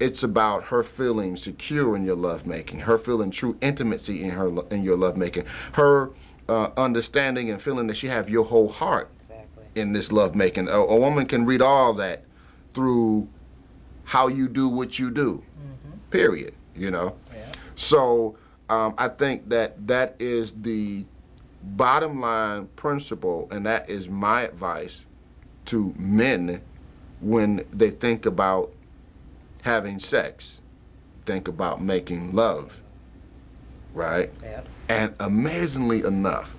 it's about her feeling secure in your lovemaking, her feeling true intimacy in your lovemaking, her understanding and feeling that she have your whole heart in this lovemaking. A woman can read all that through how you do what you do. Period. You know. Yeah. So I think that is the bottom line principle, and that is my advice to men when they think about having sex. Think about making love, right? Yeah. And amazingly enough,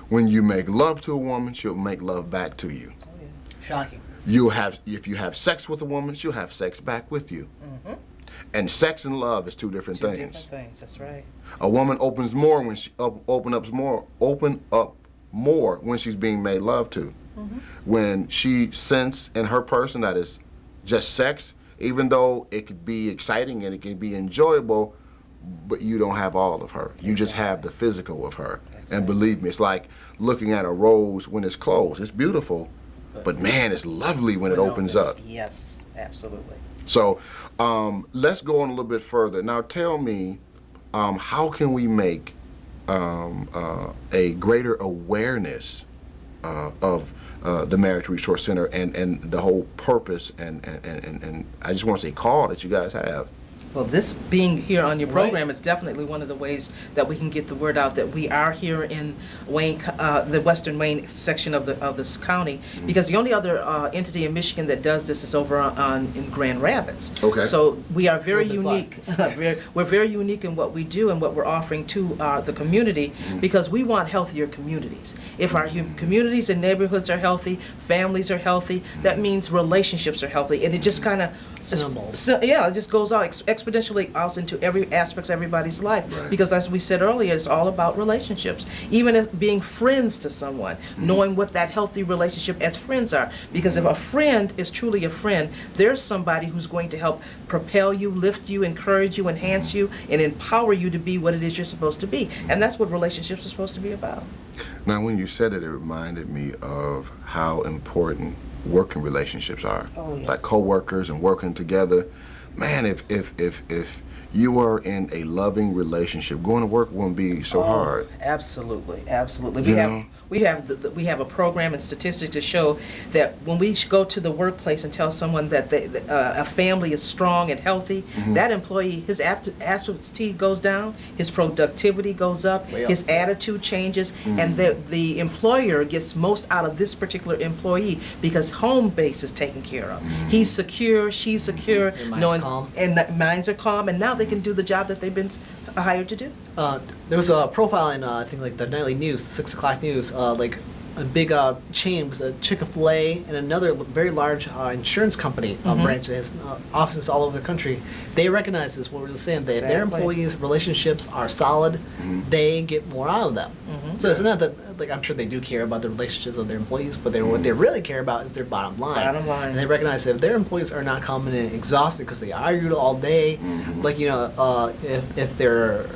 when you make love to a woman, she'll make love back to you. Oh, yeah. Shocking. If you have sex with a woman, she'll have sex back with you. And sex and love is two different things. Different things. That's right. A woman opens more when she open up more when she's being made love to. When she sense in her person that is just sex, even though it could be exciting and it can be enjoyable, but you don't have all of her. You just have the physical of her. Exactly. And believe me, it's like looking at a rose when it's closed. It's beautiful, but man, it's lovely when it opens up. Yes, absolutely. So let's go on a little bit further. Now tell me, how can we make a greater awareness of the Marriage Resource Center and the whole purpose and I just want to say call that you guys have? Well, this being here on your program is definitely one of the ways that we can get the word out that we are here in Wayne, the Western Wayne section of this county, because the only other entity in Michigan that does this is over in Grand Rapids. Okay. So we are very unique. We're very unique in what we do and what we're offering to the community, because we want healthier communities. If our communities and neighborhoods are healthy, families are healthy, that means relationships are healthy, and it just kind of it just goes out exponentially out into every aspect of everybody's life. Right. Because as we said earlier, it's all about relationships. Even as being friends to someone, knowing what that healthy relationship as friends are. Because if a friend is truly a friend, there's somebody who's going to help propel you, lift you, encourage you, enhance you, and empower you to be what it is you're supposed to be. And that's what relationships are supposed to be about. Now, when you said it, it reminded me of how important working relationships are. Oh, yes. Like co-workers and working together. Man, if you are in a loving relationship, going to work won't be so hard. Absolutely, absolutely. We have a program and statistics to show that when we go to the workplace and tell someone that a family is strong and healthy, that employee, his absentee goes down, his productivity goes up, his attitude changes, and the employer gets most out of this particular employee because home base is taken care of. He's secure, she's secure, and minds are calm, and now they can do the job that they've been hired to do. There was a profile in I think like the nightly news, 6 o'clock news, like a big chain was a Chick-fil-A and another very large insurance company branch that has offices all over the country. They recognize this, what we're saying, that if their employees' relationships are solid, they get more out of them. So it's not that, like, I'm sure they do care about the relationships of their employees, but what they really care about is their bottom line. And they recognize that if their employees are not coming in exhausted because they argued all day, like, if they're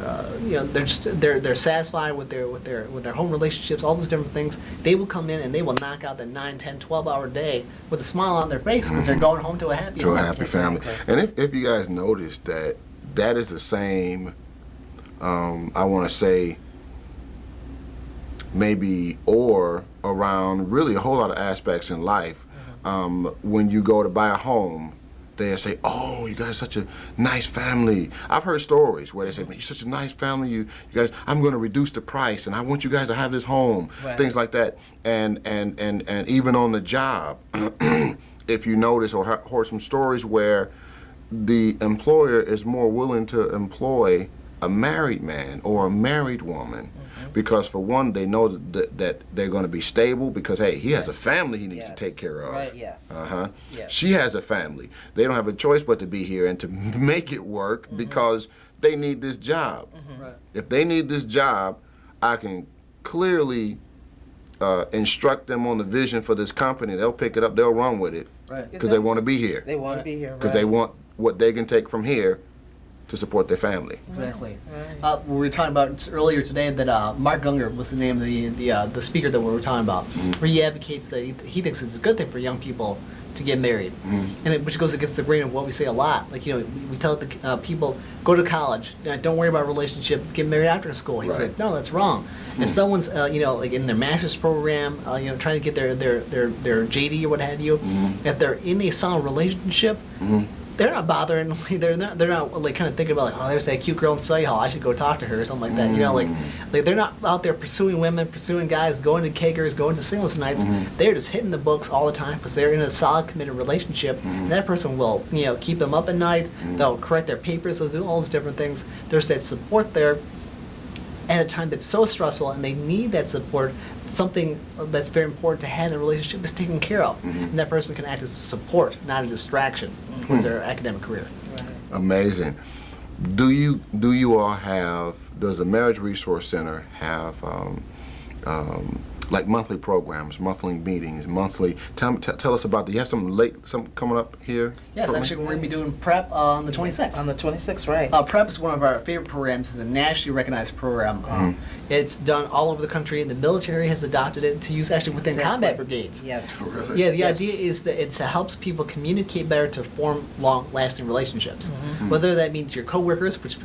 they're satisfied with their home relationships, all those different things, they will come in and they will knock out the 9, 10, 12-hour day with a smile on their face because they're going home to a happy family. And if you guys notice that is the same, I want to say, maybe around really a whole lot of aspects in life. When you go to buy a home, they say, "Oh, you guys are such a nice family." I've heard stories where they say, "You're such a nice family. You guys, I'm going to reduce the price, and I want you guys to have this home." Right. Things like that, and even on the job, if you notice or heard some stories where the employer is more willing to employ a married man or a married woman. Because for one, they know that they're going to be stable because, hey, he has a family he needs to take care of. Right, yes. Yes. She has a family. They don't have a choice but to be here and to make it work because they need this job. Right. If they need this job, I can clearly instruct them on the vision for this company. They'll pick it up. They'll run with it because they want to be here. They want to be here, because they want what they can take from here to support their family. Exactly. Right. We were talking about earlier today that Mark Gunger was the name of the speaker that we were talking about, where he advocates that he thinks it's a good thing for young people to get married, which goes against the grain of what we say a lot. Like, we tell the people, go to college, don't worry about a relationship, get married after school. He's Right. like, no, that's wrong. If someone's like in their master's program, trying to get their JD or what have you, if they're in a solid relationship. They're not bothering. They're not like kind of thinking about like, oh, there's that cute girl in study hall. I should go talk to her or something like that. Like they're not out there pursuing women, pursuing guys, going to keggers, going to singles nights. They're just hitting the books all the time because they're in a solid, committed relationship. And that person will, keep them up at night. They'll correct their papers. They'll do all those different things. There's that support there. At a time that's so stressful, and they need that support. Something that's very important to have in the relationship is taken care of, and that person can act as support, not a distraction towards their academic career. Right. Amazing. Do you all have? Does the Marriage Resource Center have like monthly programs, monthly meetings, monthly? Tell us about. Do you have something coming up here? Yes, actually, we're going to be doing PrEP on the 26th. On the 26th, right. PrEP is one of our favorite programs. It's a nationally recognized program. It's done all over the country, and the military has adopted it to use actually within combat brigades. Yes. Really? Yeah, the idea is that it helps people communicate better to form long-lasting relationships. Whether that means your coworkers, which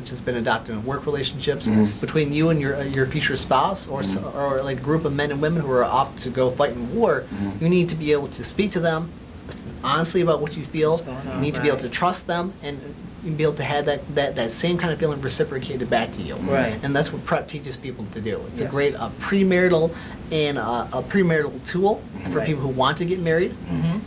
has been adopted in work relationships, between you and your future spouse, or like a group of men and women who are off to go fight in war, you need to be able to speak to them honestly about what you feel. What's going on, You need to be able to right. trust them and be able to have that same kind of feeling reciprocated back to you. Right. And that's what PrEP teaches people to do. It's a Yes. great premarital and a premarital tool for Right. people who want to get married,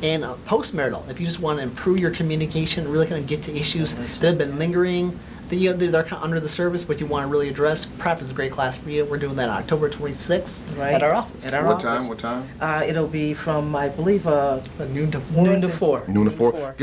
and postmarital if you just want to improve your communication, really kind of get to issues that have been lingering. They're kind of under the surface, but you want to really address. PrEP is a great class for you. We're doing that October 26th Right. at our office. At our What office. time? What time? It'll be from, I believe, Noon to 4. noon to 4. Noon to 4.